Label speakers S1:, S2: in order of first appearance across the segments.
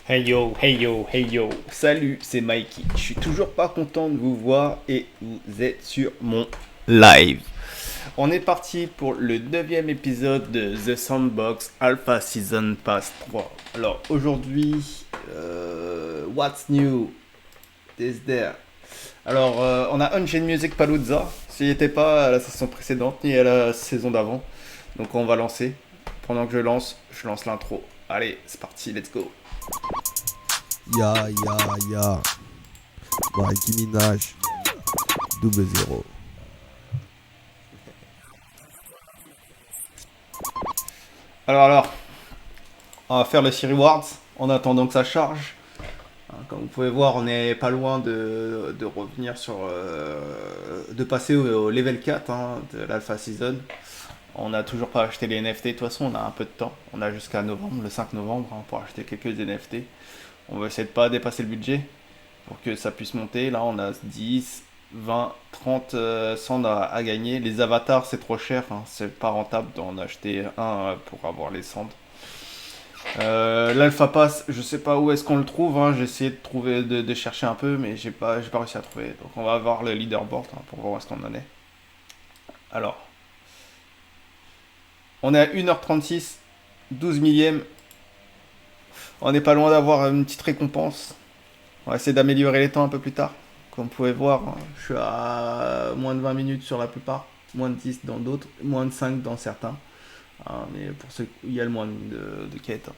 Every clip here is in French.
S1: Hey yo, hey yo, hey yo, salut, c'est Mikey. Je suis toujours pas content de vous voir et vous êtes sur mon live. On est parti pour le 9e épisode de The Sandbox Alpha Season Pass 3. Alors aujourd'hui, what's new is there? Alors on a Unchained Music Palooza, s'il n'était pas à la saison précédente ni à la saison d'avant. Donc on va lancer. Pendant que je lance l'intro. Allez, c'est parti, let's go.
S2: Ya, ya, ya. Nicki Minaj. Double zéro.
S1: Alors, on va faire le Sea Rewards en attendant que ça charge. Comme vous pouvez voir, on n'est pas loin de revenir sur. De passer au level 4 de l'Alpha Season. On n'a toujours pas acheté les NFT, de toute façon, on a un peu de temps. On a jusqu'à novembre, le 5 novembre, pour acheter quelques NFT. On va essayer de pas dépasser le budget pour que ça puisse monter. Là, on a 10, 20, 30 cents à gagner. Les avatars, c'est trop cher, c'est pas rentable d'en acheter un pour avoir les cendres. L'Alpha Pass, je sais pas où est-ce qu'on le trouve. J'ai essayé de trouver, de chercher un peu, mais j'ai pas réussi à trouver. Donc on va voir le leaderboard pour voir où est-ce qu'on en est. Alors, on est à 1h36, 12 millième. On n'est pas loin d'avoir une petite récompense. On va essayer d'améliorer les temps un peu plus tard. Comme vous pouvez voir, je suis à moins de 20 minutes sur la plupart, moins de 10 dans d'autres, moins de 5 dans certains. Mais pour ceux où il y a le moins de quêtes.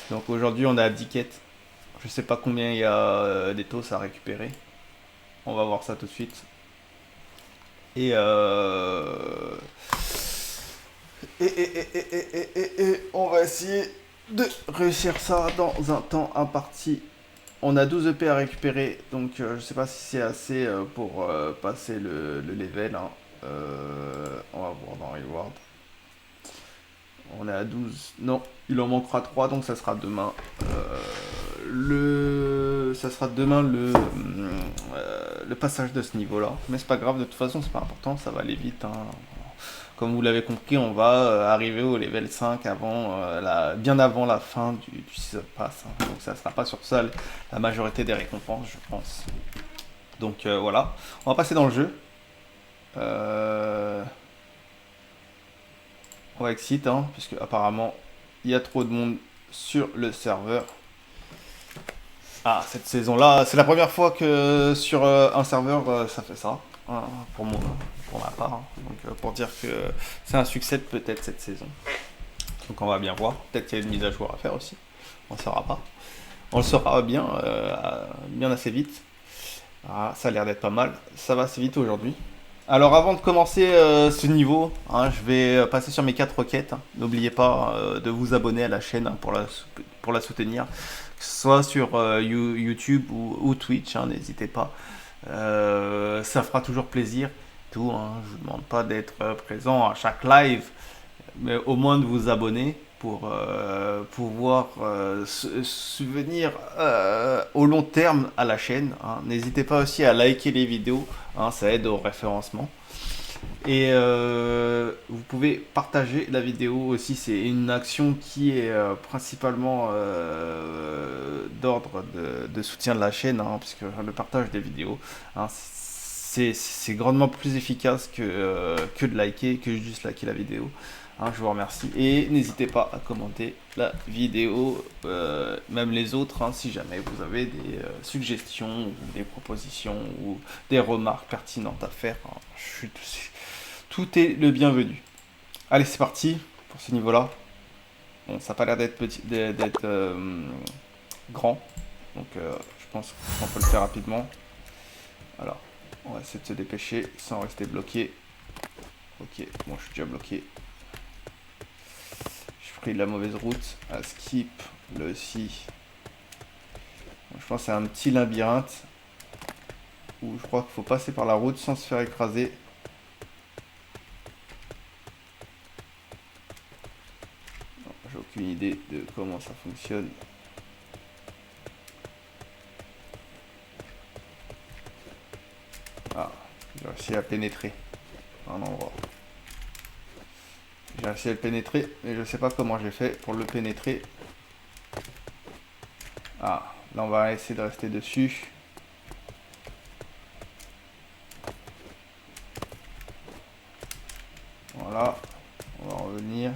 S1: Donc aujourd'hui on a 10 quêtes. Je sais pas combien il y a des TOS à récupérer. On va voir ça tout de suite. Et on va essayer de réussir ça dans un temps imparti. On a 12 EP à récupérer, donc je sais pas si c'est assez pour passer le level. On va voir dans Reward. On est à 12. Non, il en manquera 3, donc ça sera demain. Ça sera demain le passage de ce niveau-là. Mais c'est pas grave, de toute façon, c'est pas important, ça va aller vite. Comme vous l'avez compris, on va arriver au level 5 bien avant la fin du Season Pass. Donc ça sera pas sur ça la majorité des récompenses, je pense. Donc voilà, on va passer dans le jeu. Euh, on va exit, puisque apparemment il y a trop de monde sur le serveur. Ah, cette saison-là, c'est la première fois que sur un serveur ça fait ça, hein, pour moi, pour ma part. Donc pour dire que c'est un succès peut-être cette saison. Donc on va bien voir. Peut-être qu'il y a une mise à jour à faire aussi. On ne saura pas. On le saura bien, bien assez vite. Ah, ça a l'air d'être pas mal. Ça va assez vite aujourd'hui. Alors avant de commencer ce niveau, je vais passer sur mes 4 requêtes. N'oubliez pas de vous abonner à la chaîne pour la soutenir. Que ce soit sur YouTube ou Twitch, n'hésitez pas. Ça fera toujours plaisir. Tout, je vous demande pas d'être présent à chaque live, mais au moins de vous abonner pour pouvoir subvenir au long terme à la chaîne. N'hésitez pas aussi à liker les vidéos, ça aide au référencement. Et vous pouvez partager la vidéo aussi, c'est une action qui est principalement d'ordre de soutien de la chaîne, puisque le partage des vidéos, c'est grandement plus efficace que de liker, que juste liker la vidéo. Je vous remercie. Et n'hésitez pas à commenter la vidéo, même les autres, si jamais vous avez des suggestions, ou des propositions, ou des remarques pertinentes à faire. Tout est le bienvenu. Allez, c'est parti pour ce niveau-là. Bon, ça n'a pas l'air d'être grand, donc je pense qu'on peut le faire rapidement. Alors, on va essayer de se dépêcher sans rester bloqué. Ok, bon, je suis déjà bloqué. J'ai pris la mauvaise route. À skip, là aussi. Bon, je pense que c'est un petit labyrinthe où je crois qu'il faut passer par la route sans se faire écraser. J'ai aucune idée de comment ça fonctionne. Ah, j'ai réussi à pénétrer un endroit. J'ai réussi à le pénétrer, mais je sais pas comment j'ai fait pour le pénétrer. Ah, là on va essayer de rester dessus. Voilà, on va revenir.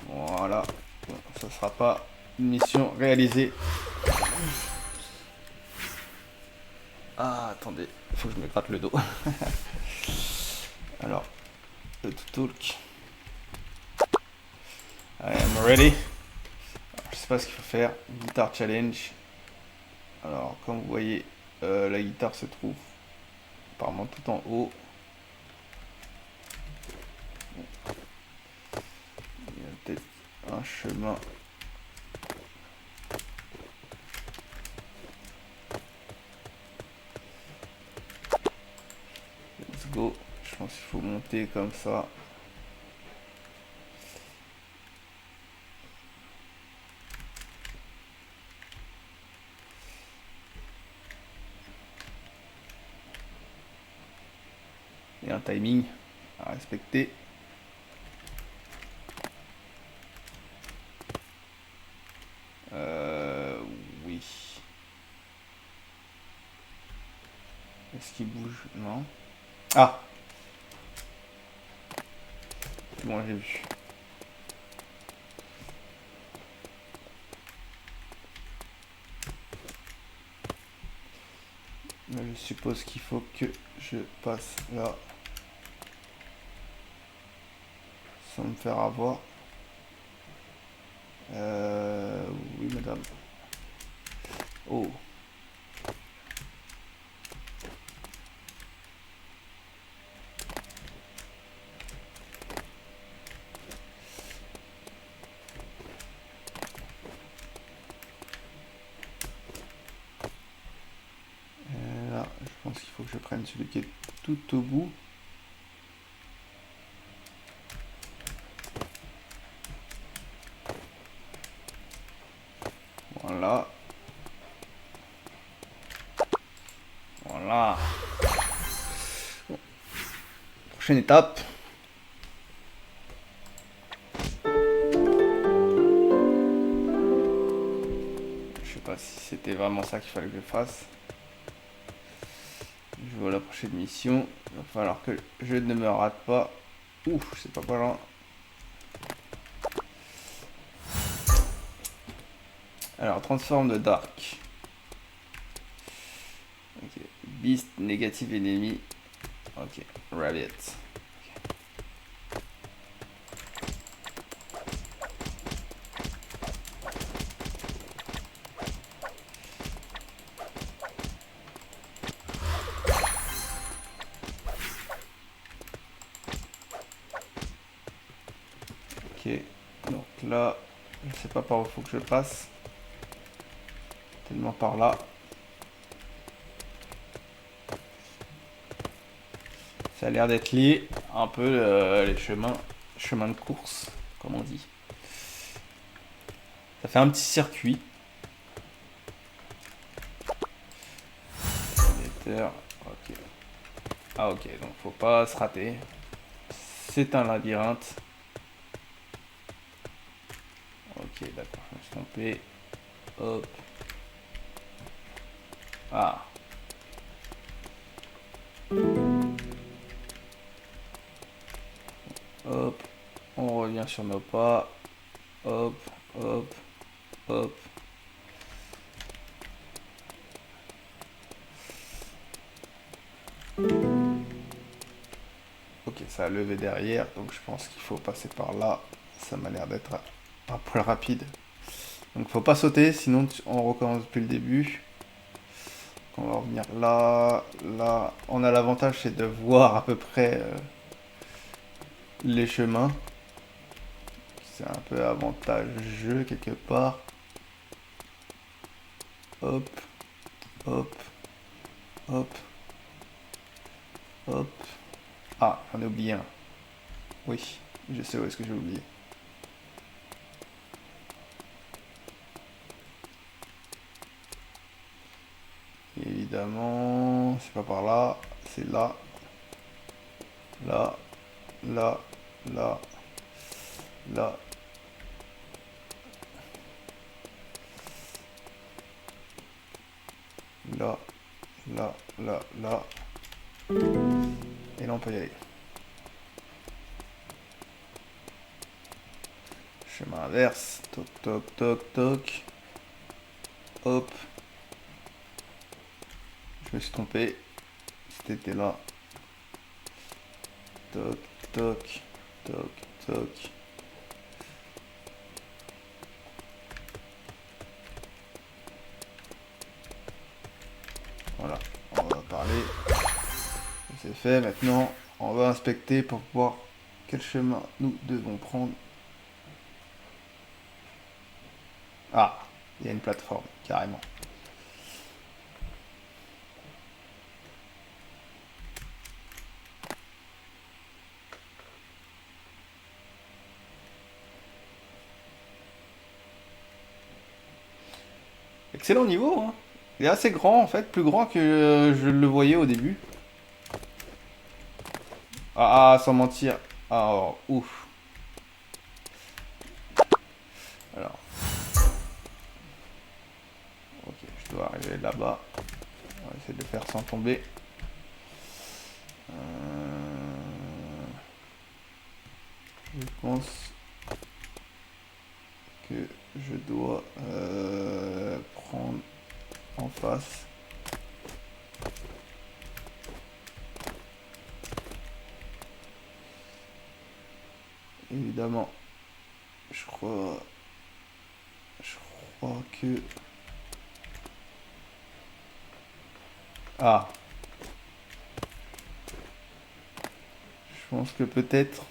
S1: Voilà, bon, ça sera pas une mission réalisée. Ah, attendez, il faut que je me gratte le dos. Alors, le talk. I am ready. Alors, je sais pas ce qu'il faut faire. Guitar challenge. Alors, comme vous voyez, la guitare se trouve apparemment tout en haut. Il y a peut-être un chemin. Let's go. Je pense qu'il faut monter comme ça. Il y a un timing à respecter. Oui. Est-ce qu'il bouge? Non. Ah! Bon, j'ai vu. Mais je suppose qu'il faut que je passe là. Sans me faire avoir. Oui, madame. Oh. Là, je pense qu'il faut que je prenne celui qui est tout au bout. Voilà. Voilà. Bon. Prochaine étape. Je sais pas si c'était vraiment ça qu'il fallait que je fasse. Je vois la prochaine mission. Il va falloir que je ne me rate pas. Ouf, c'est pas loin. Alors, transforme de Dark. Ok. Beast, négative ennemi. Ok. Rabbit. Ok. Donc là, je sais pas par où il faut que je passe. Tellement par là. Ça a l'air d'être lié un peu les chemins de course, comme on dit. Ça fait un petit circuit. Ok. Ah ok, donc faut pas se rater. C'est un labyrinthe. Ok, d'accord, je me suis trompé. Hop. Ah. Hop. On revient sur nos pas. Hop, hop, hop. Ok, ça a levé derrière, donc je pense qu'il faut passer par là. Ça m'a l'air d'être un poil rapide. Donc faut pas sauter, sinon on recommence depuis le début. On va revenir là, là. On a l'avantage, c'est de voir à peu près les chemins. C'est un peu avantageux quelque part. Hop, hop, hop, hop. Ah, j'en ai oublié un. Oui, je sais où est-ce que j'ai oublié. Et évidemment, c'est pas par là, c'est là. Là, là, là, là. là, là, là, là. Et là on peut y aller. Chemin inverse. Toc, toc, toc, toc. Hop. Je me suis trompé. C'était là. Toc, toc, toc, toc. Voilà, on va parler. C'est fait. Maintenant, on va inspecter pour voir quel chemin nous devons prendre. Ah, il y a une plateforme, carrément. Excellent niveau, hein. Il est assez grand en fait, plus grand que je le voyais au début. Ah, sans mentir. Ah, oh, ouf. Alors, ok, je dois arriver là-bas. On va essayer de le faire sans tomber. Je pense que je dois prendre en face. Évidemment, je crois que... Ah, je pense que peut-être...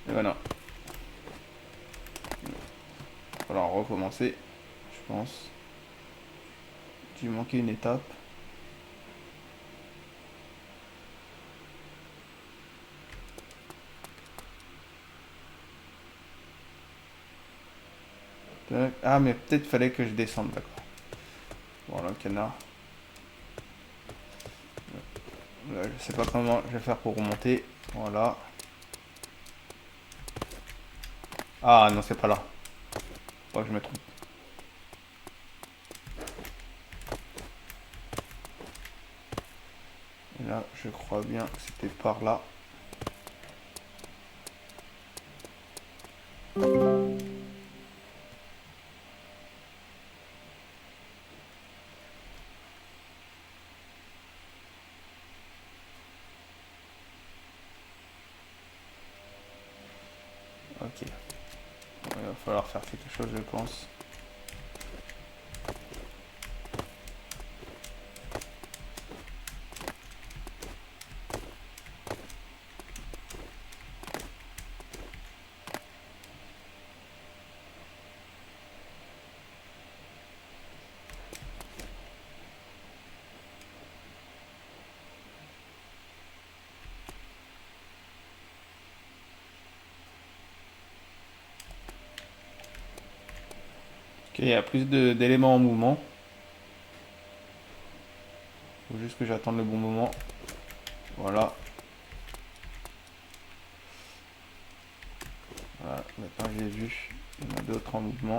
S1: Et voilà. Il va falloir recommencer, je pense. J'ai manqué une étape. Tac. Ah, mais peut-être fallait que je descende, d'accord. Voilà, canard. Là, je sais pas comment je vais faire pour remonter. Voilà. Ah non, c'est pas là. Faut que je me trompe. Et là, je crois bien que c'était par là. Ok. Bon, il va falloir faire quelque chose, je pense. Ok, il y a plus d'éléments en mouvement. Faut juste que j'attende le bon moment. Voilà. Voilà, maintenant j'ai vu. Il y en a d'autres en mouvement.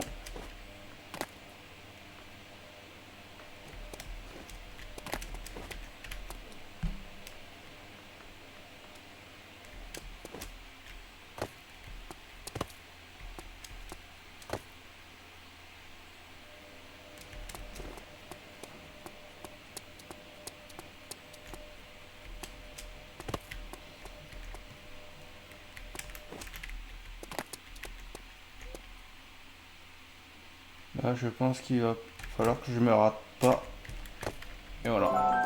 S1: Là, je pense qu'il va falloir que je me rate pas. Et voilà.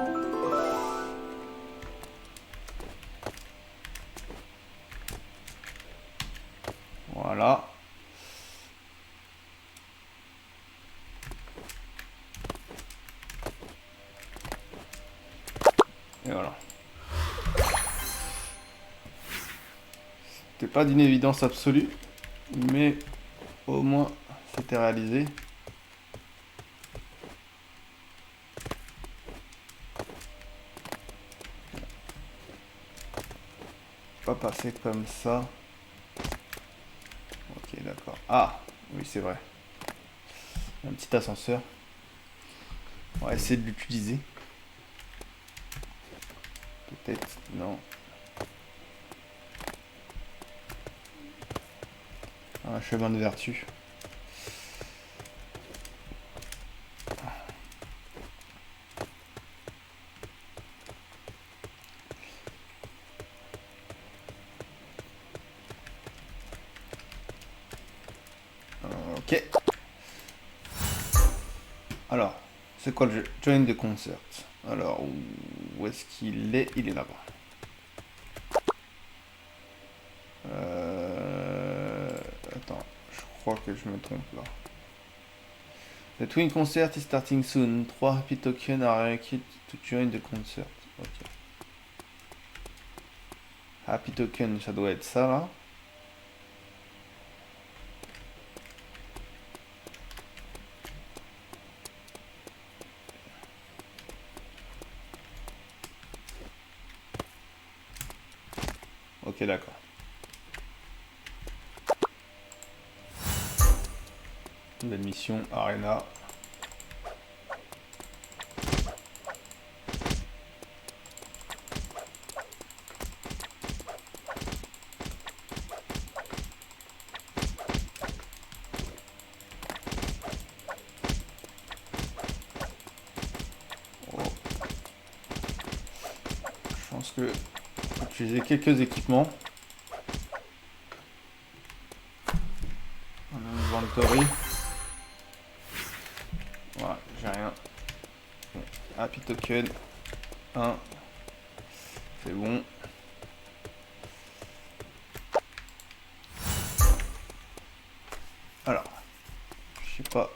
S1: Voilà. Et voilà. C'était pas d'une évidence absolue, mais au moins c'était réalisé. Pas passer comme ça. Ah, oui, c'est vrai. Un petit ascenseur. On va essayer de l'utiliser. Peut-être, non. Un chemin de vertu. Ok. Alors, c'est quoi le jeu? Join the concert. Alors, où est-ce qu'il est? Il est là-bas. Attends, je crois que je me trompe là. The Twin Concert is starting soon. 3 happy tokens are required to join the concert. Ok. Happy token, ça doit être ça là. Ok, d'accord. Nouvelle mission, Arena. Oh. Je pense que faut utiliser quelques équipements. On a un inventory. Voilà, j'ai rien. Bon. Happy token 1. C'est bon. Alors, je sais pas.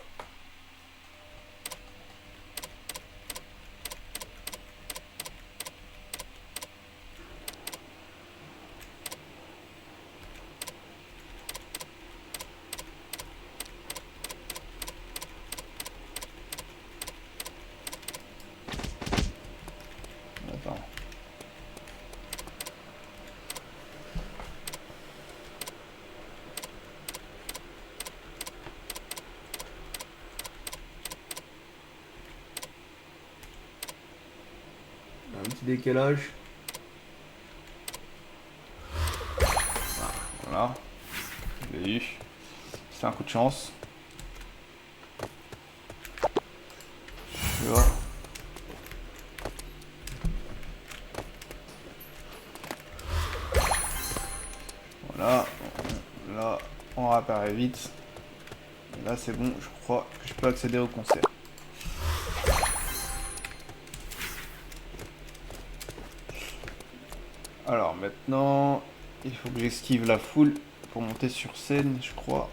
S1: Attends. Un petit décalage. Ah, voilà. Je l'ai eu. C'est un coup de chance. Sure. Voilà. Là, on réapparaît vite. Et là, c'est bon. Je crois que je peux accéder au concert. Alors maintenant, il faut que j'esquive la foule pour monter sur scène, je crois.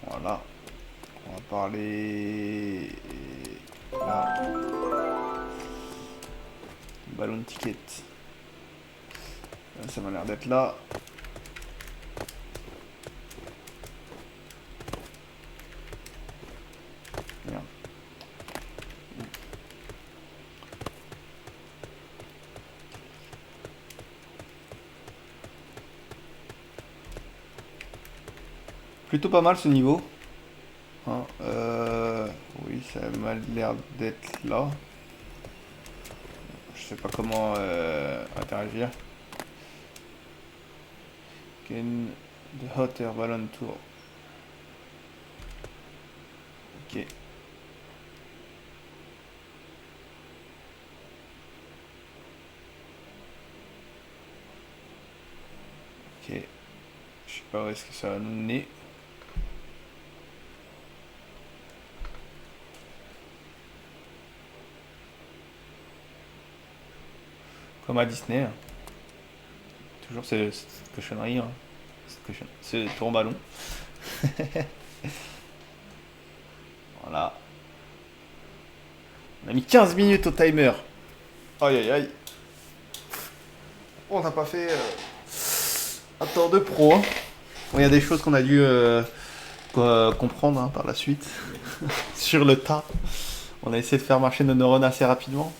S1: Voilà. On va parler... Là. Ballon ticket. Là, ça m'a l'air d'être là. Merde. Plutôt pas mal ce niveau. Hein, oui, ça a mal l'air d'être là. Je sais pas comment interagir. Can the hot air balloon tour. Ok. Ok. Je sais pas où est-ce que ça va nous mener. Comme à Disney. Hein. Toujours cette cochonnerie. Hein. Ce tour ballon. Voilà. On a mis 15 minutes au timer. Aïe aïe aïe. On n'a pas fait un temps de pro. Hein. Bon, il y a des choses qu'on a dû comprendre hein, par la suite. Sur le tas. On a essayé de faire marcher nos neurones assez rapidement.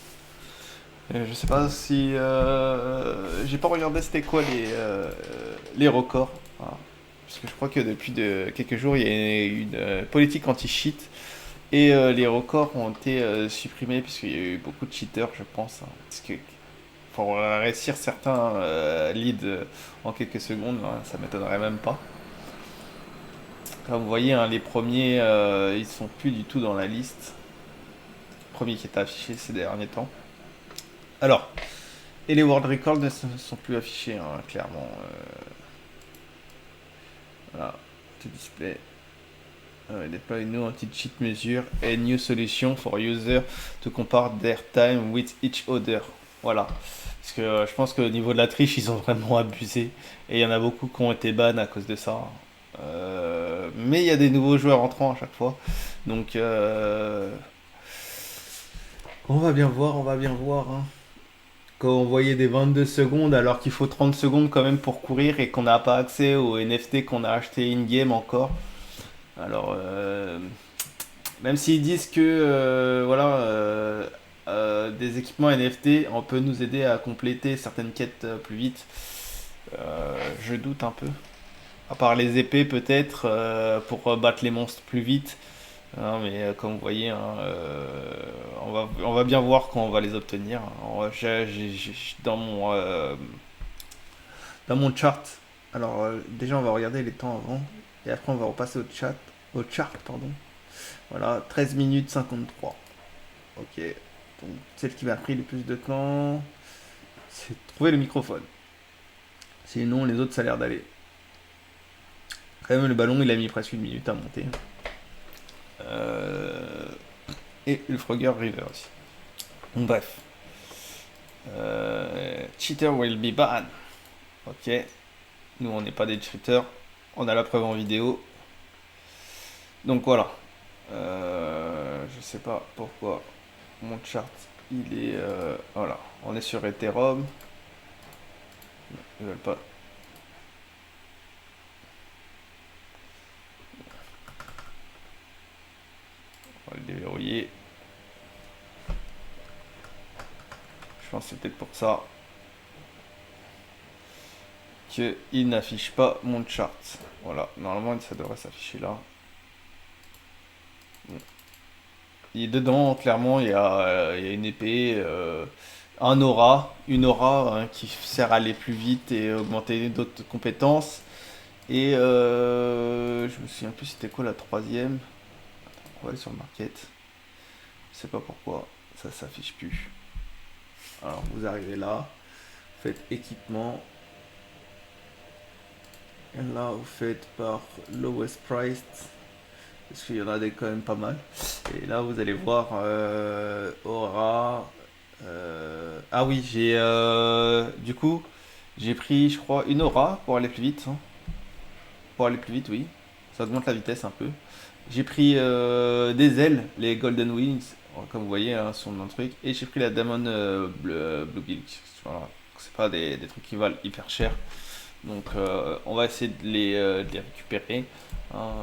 S1: Je sais pas si j'ai pas regardé c'était quoi les records. Voilà. Parce que je crois que depuis quelques jours il y a une politique anti-cheat et les records ont été supprimés puisqu'il y a eu beaucoup de cheaters je pense, hein. Parce que pour réussir certains leads en quelques secondes, hein, ça m'étonnerait même pas. Comme vous voyez, hein, les premiers ils sont plus du tout dans la liste. Le premier qui est affiché ces derniers temps. Alors, et les world records ne sont plus affichés, hein, clairement. Voilà, to display. Deploy new anti-cheat measure and new solution for user to compare their time with each other. Voilà. Parce que je pense qu'au niveau de la triche, ils ont vraiment abusé. Et il y en a beaucoup qui ont été ban à cause de ça. Mais il y a des nouveaux joueurs entrants à chaque fois. Donc, on va bien voir, on va bien voir, hein. Quand on voyait des 22 secondes alors qu'il faut 30 secondes quand même pour courir et qu'on n'a pas accès aux NFT qu'on a acheté in-game encore. Alors, même s'ils disent que voilà, des équipements NFT, on peut nous aider à compléter certaines quêtes plus vite, je doute un peu. À part les épées peut-être pour battre les monstres plus vite. Hein, mais comme vous voyez, hein, on va bien voir quand on va les obtenir. Alors, dans mon chart, alors déjà on va regarder les temps avant, et après on va repasser au chart, pardon. Voilà, 13 minutes 53. Ok, donc celle qui m'a pris le plus de temps, c'est de trouver le microphone. Sinon les autres ça a l'air d'aller. Quand même le ballon il a mis presque une minute à monter. Euh, et le Frogger River aussi. Bon, bref. Cheater will be banned. Ok. Nous, on n'est pas des cheaters. On a la preuve en vidéo. Donc voilà. Je sais pas pourquoi mon chart il est. Voilà. On est sur Ethereum. Ils veulent pas. On va le déverrouiller. Je pense que c'est peut-être pour ça qu'il n'affiche pas mon chart. Voilà. Normalement, ça devrait s'afficher là. Et dedans, clairement, il y a une épée, une aura hein, qui sert à aller plus vite et augmenter d'autres compétences. Et je me souviens plus c'était quoi la troisième. On va aller sur le market. Je sais pas pourquoi ça s'affiche plus. Alors vous arrivez là, vous faites équipement. Et là vous faites par lowest priced. Parce qu'il y en a quand même pas mal. Et là, vous allez voir Aura. Ah oui, du coup, j'ai pris, je crois, une Aura pour aller plus vite, hein. Pour aller plus vite, oui. Ça augmente la vitesse un peu. J'ai pris des ailes, les Golden Wings, comme vous voyez, hein, sont dans le truc. Et j'ai pris la Diamond Bluebill. Voilà. C'est pas des trucs qui valent hyper cher. Donc, on va essayer de les récupérer, hein.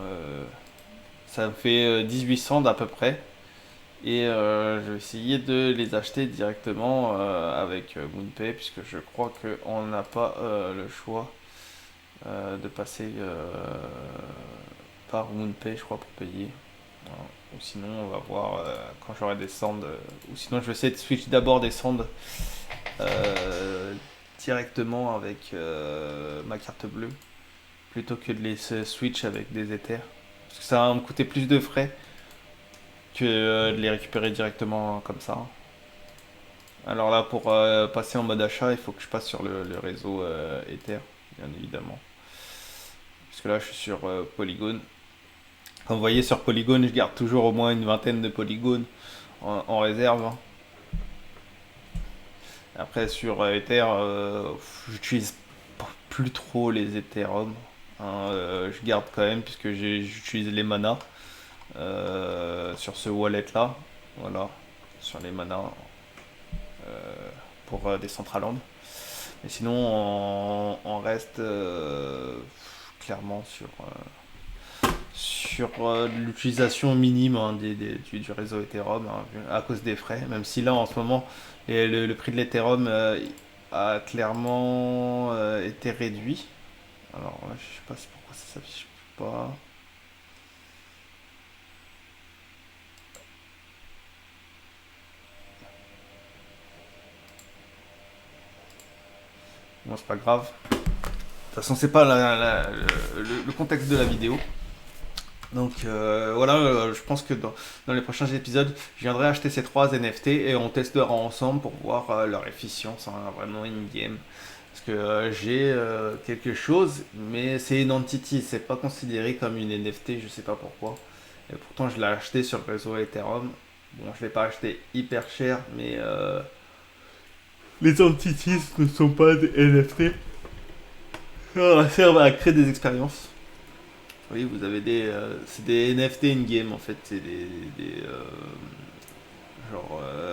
S1: Ça me fait 18 cents à peu près. Et je vais essayer de les acheter directement avec MoonPay, puisque je crois qu'on n'a pas le choix de passer par MoonPay, je crois, pour payer. Voilà. Ou sinon, on va voir quand j'aurai des sondes. Ou sinon, je vais essayer de switch d'abord des sondes directement avec ma carte bleue, plutôt que de les switch avec des Ethers. Parce que ça va me coûter plus de frais que de les récupérer directement comme ça. Alors là, pour passer en mode achat, il faut que je passe sur le réseau Ether, bien évidemment. Parce que là, je suis sur Polygon. Comme vous voyez, sur Polygon, je garde toujours au moins une vingtaine de polygones en réserve, hein. Après, sur Ether, j'utilise plus trop les Ethereum, hein. Je garde quand même, puisque j'utilise les manas sur ce wallet là. Voilà, sur les manas pour Decentraland. Mais sinon, on reste clairement sur l'utilisation minime du réseau Ethereum à cause des frais, même si là en ce moment le prix de l'Ethereum a clairement été réduit. Alors là, je sais pas pourquoi ça s'affiche pas. Bon, c'est pas grave. De toute façon, c'est pas le contexte de la vidéo. Donc voilà, je pense que dans les prochains épisodes, je viendrai acheter ces 3 NFT et on testera ensemble pour voir leur efficience vraiment in-game. Parce que j'ai quelque chose, mais c'est une entity, c'est pas considéré comme une NFT, je sais pas pourquoi. Et pourtant, je l'ai acheté sur le réseau Ethereum. Bon, je l'ai pas acheté hyper cher, mais les entities ne sont pas des NFT. Ça servent à créer des expériences. Oui, vous avez c'est des NFT in-game en fait, c'est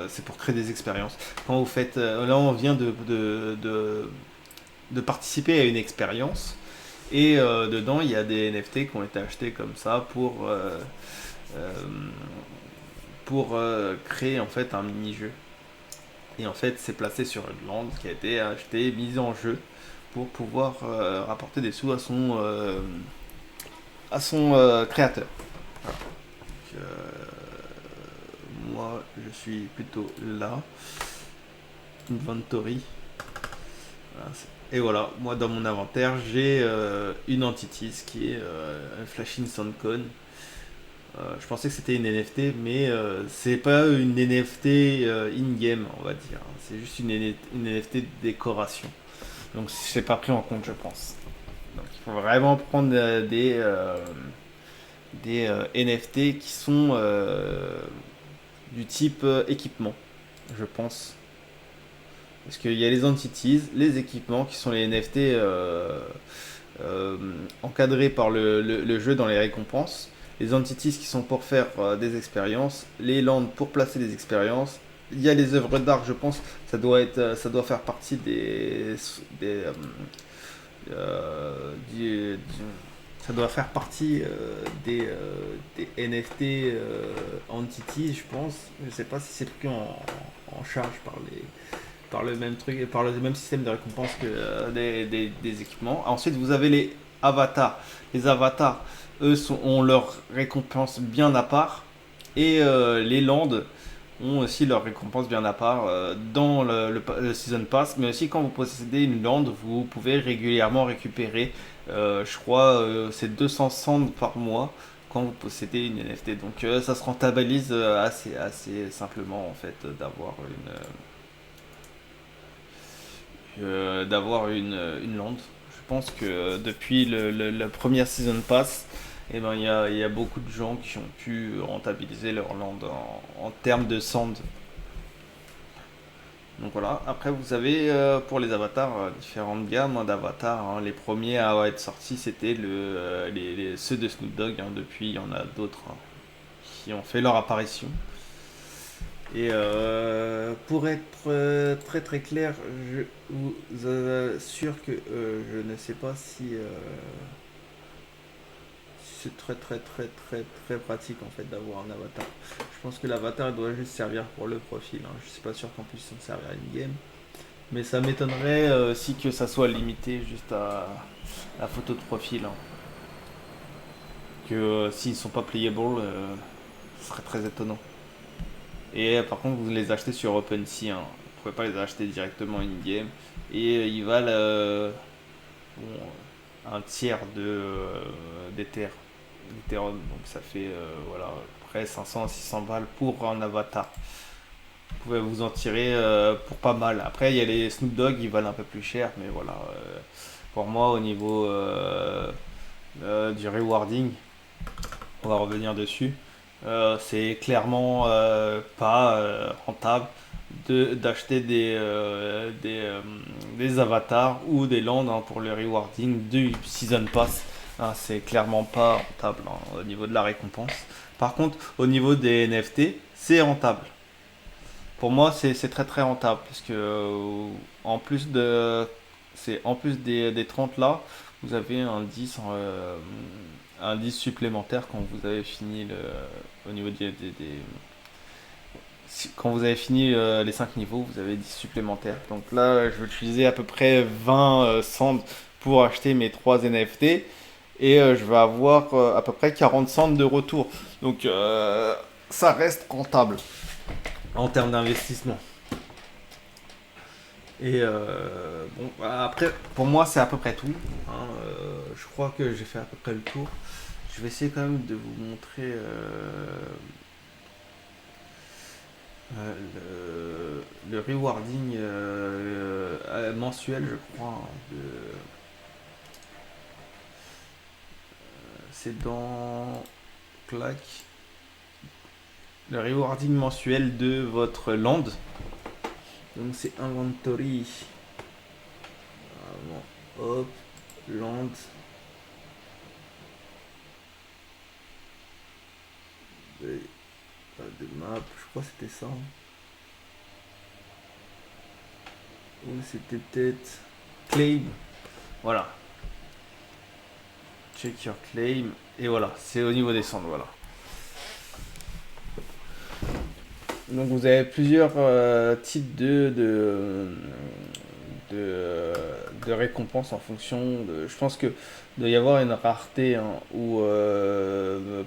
S1: c'est pour créer des expériences. Quand vous faites, là on vient de participer à une expérience et dedans il y a des NFT qui ont été achetés comme ça euh, pour créer en fait un mini-jeu. Et en fait c'est placé sur une lande qui a été achetée, mise en jeu pour pouvoir rapporter des sous à son créateur. Voilà. Donc, moi, je suis plutôt là. Inventory. Voilà. Et voilà, moi dans mon inventaire, j'ai une entity qui est un Flashing Soundcone. Je pensais que c'était une NFT, mais c'est pas une NFT in-game, on va dire. C'est juste une NFT de décoration. Donc c'est pas pris en compte, je pense. Donc il faut vraiment prendre des NFT qui sont du type équipement, je pense. Parce qu'il y a les entities, les équipements qui sont les NFT encadrés par le jeu dans les récompenses, les entities qui sont pour faire des expériences, les lands pour placer des expériences. Il y a les œuvres d'art, je pense, ça doit faire partie ça doit faire partie des NFT entities, je pense. Je sais pas si c'est pris en charge par le même truc, par le même système de récompense que des équipements. Ensuite, vous avez les avatars. Les avatars, eux, ont leur récompense bien à part. Et les lands ont aussi leur récompense bien à part dans le Season Pass. Mais aussi, quand vous possédez une land, vous pouvez régulièrement récupérer, je crois, c'est 200 sands par mois quand vous possédez une NFT. Donc ça se rentabilise assez simplement en fait d'avoir une land. Je pense que depuis la première Season Pass, eh ben, il y a beaucoup de gens qui ont pu rentabiliser leur land en termes de sand. Donc voilà, après vous avez pour les avatars différentes gammes d'avatars. Hein. Les premiers à être sortis c'était ceux de Snoop Dogg. Hein. Depuis il y en a d'autres qui ont fait leur apparition. Et pour être très très clair, je vous assure que je ne sais pas si c'est très très très très très pratique en fait d'avoir un avatar. Je pense que l'avatar doit juste servir pour le profil. Hein. Je suis pas sûr qu'en plus s'en servir à une game. Mais ça m'étonnerait aussi que ça soit limité juste à la photo de profil. Hein. Que s'ils sont pas playable, ce serait très étonnant. Et par contre, vous les achetez sur OpenSea. Hein. Vous pouvez pas les acheter directement in-game. Et ils valent un tiers d'Ether. Ethereum. Donc ça fait voilà, près 500 à 600 balles pour un avatar. Vous pouvez vous en tirer pour pas mal. Après, il y a les Snoop Dogg, ils valent un peu plus cher. Mais voilà, pour moi, au niveau du rewarding, on va revenir dessus. C'est clairement pas rentable d'acheter des avatars ou des lands hein, pour le rewarding du Season Pass. Hein, c'est clairement pas rentable hein, au niveau de la récompense. Par contre, au niveau des NFT, c'est rentable. Pour moi, c'est très très rentable parce que en plus en plus des 30 là, vous avez un 10 un 10 supplémentaire quand vous avez fini au niveau quand vous avez fini les 5 niveaux, vous avez 10 supplémentaires. Donc là, je vais utiliser à peu près 20 cents pour acheter mes 3 NFT. Et je vais avoir à peu près 40 cents de retour. Donc ça reste rentable en termes d'investissement. Et bon, bah, après, pour moi, c'est à peu près tout, hein. Je crois que j'ai fait à peu près le tour. Je vais essayer quand même de vous montrer le rewarding mensuel, je crois, hein, c'est dans clac, le rewarding mensuel de votre land. Donc c'est inventory. Hop, land. Pas de map, je crois que c'était ça. Ou c'était peut-être claim. Voilà. Check your claim. Et voilà, c'est au niveau des cendres, voilà. Donc vous avez plusieurs types de récompenses en fonction de. Je pense que doit y avoir une rareté, hein, ou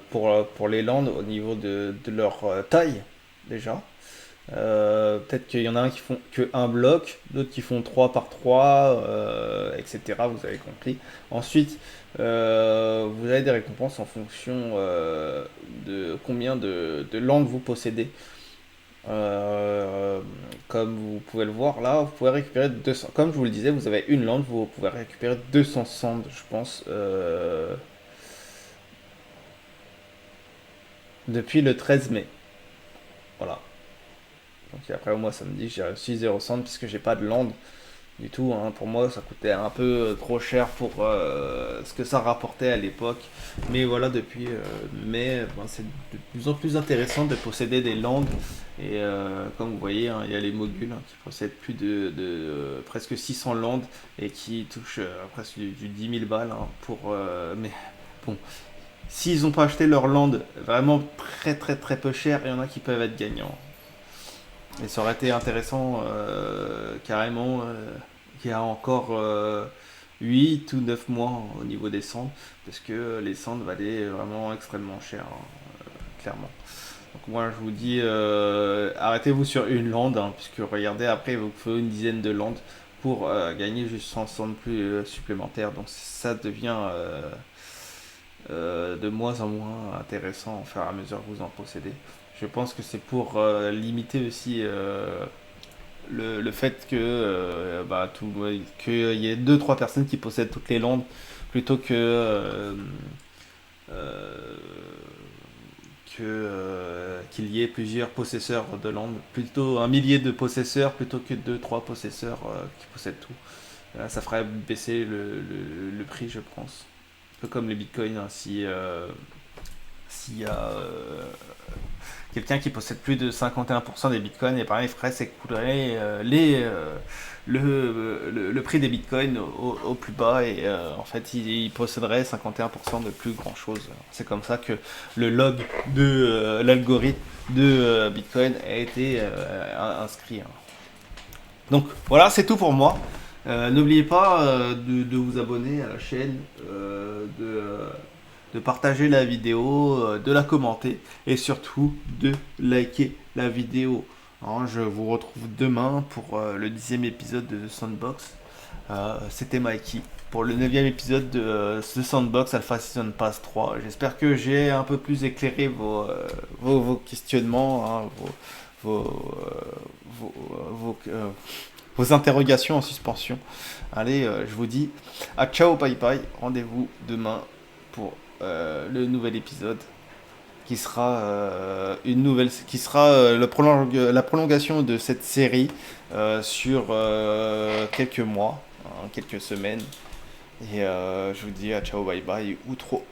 S1: pour les landes au niveau de leur taille déjà. Peut-être qu'il y en a un qui font que un bloc, d'autres qui font 3 par 3, etc. Vous avez compris. Ensuite, vous avez des récompenses en fonction de combien de landes vous possédez. Euh, Comme vous pouvez le voir là, vous pouvez récupérer 200. Comme je vous le disais, vous avez une lande, vous pouvez récupérer 200 sand, je pense, depuis le 13 mai. Voilà. Donc après, moi, ça me dit que j'ai réussi 0 sand puisque j'ai pas de lande du tout, hein. Pour moi, ça coûtait un peu trop cher pour ce que ça rapportait à l'époque. Mais voilà, depuis mai, ben, c'est de plus en plus intéressant de posséder des landes. Et comme vous voyez, hein, il y a les moguls, hein, qui possèdent plus de presque 600 landes et qui touchent presque du 10 000 balles, hein, mais bon, s'ils n'ont pas acheté leur land vraiment très très très peu cher, il y en a qui peuvent être gagnants. Et ça aurait été intéressant, carrément, qu'il y a encore 8 ou 9 mois au niveau des cendres, parce que les cendres valaient vraiment extrêmement cher, hein, clairement. Donc moi je vous dis, arrêtez-vous sur une lande, hein, puisque regardez, après il vous faut une dizaine de landes pour gagner juste 100 cendres plus supplémentaires. Donc ça devient de moins en moins intéressant au fur et à mesure que vous en possédez. Je pense que c'est pour limiter aussi le fait que qu'il y ait deux trois personnes qui possèdent toutes les landes plutôt euh, qu'il y ait plusieurs possesseurs de landes, plutôt un millier de possesseurs plutôt que deux trois possesseurs qui possèdent tout. Là, ça ferait baisser le prix, je pense. Un peu comme les bitcoins, hein, s'il y a quelqu'un qui possède plus de 51% des bitcoins, et pareil, il ferait s'écouler le prix des bitcoins au plus bas, et en fait il posséderait 51% de plus grand chose. C'est comme ça que le log de l'algorithme de bitcoin a été inscrit, hein. Donc voilà, c'est tout pour moi. N'oubliez pas de vous abonner à la chaîne, de partager la vidéo, de la commenter et surtout de liker la vidéo, hein. Je vous retrouve demain pour le 10e épisode de The Sandbox. C'était Mikey pour le 9e épisode de The Sandbox Alpha Season Pass 3. J'espère que j'ai un peu plus éclairé vos questionnements, hein, vos, vos, euh, vos interrogations en suspension. Allez, je vous dis à ciao, bye bye. Rendez-vous demain pour le nouvel épisode qui sera la prolongation de cette série sur quelques mois, hein, quelques semaines. Et je vous dis à ciao, bye bye, ou trop.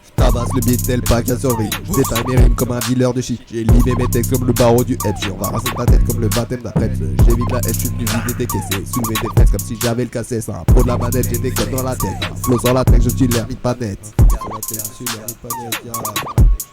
S2: Stop. ramasse le beat tel pas qu'à survie. J'éteins mes rimes comme un dealer de shit. J'ai livé mes textes comme le barreau du F. On va raser ta tête comme le baptême d'un prêtre. J'évite la haine, je suis venu vider tes caissés. Soulever des fesses comme si j'avais le cassé. C'est un pro de la manette, j'ai des codes dans la tête. Flow sur la tête, je suis l'hermite pas net. Sur la tête, je suis l'hermite pas net,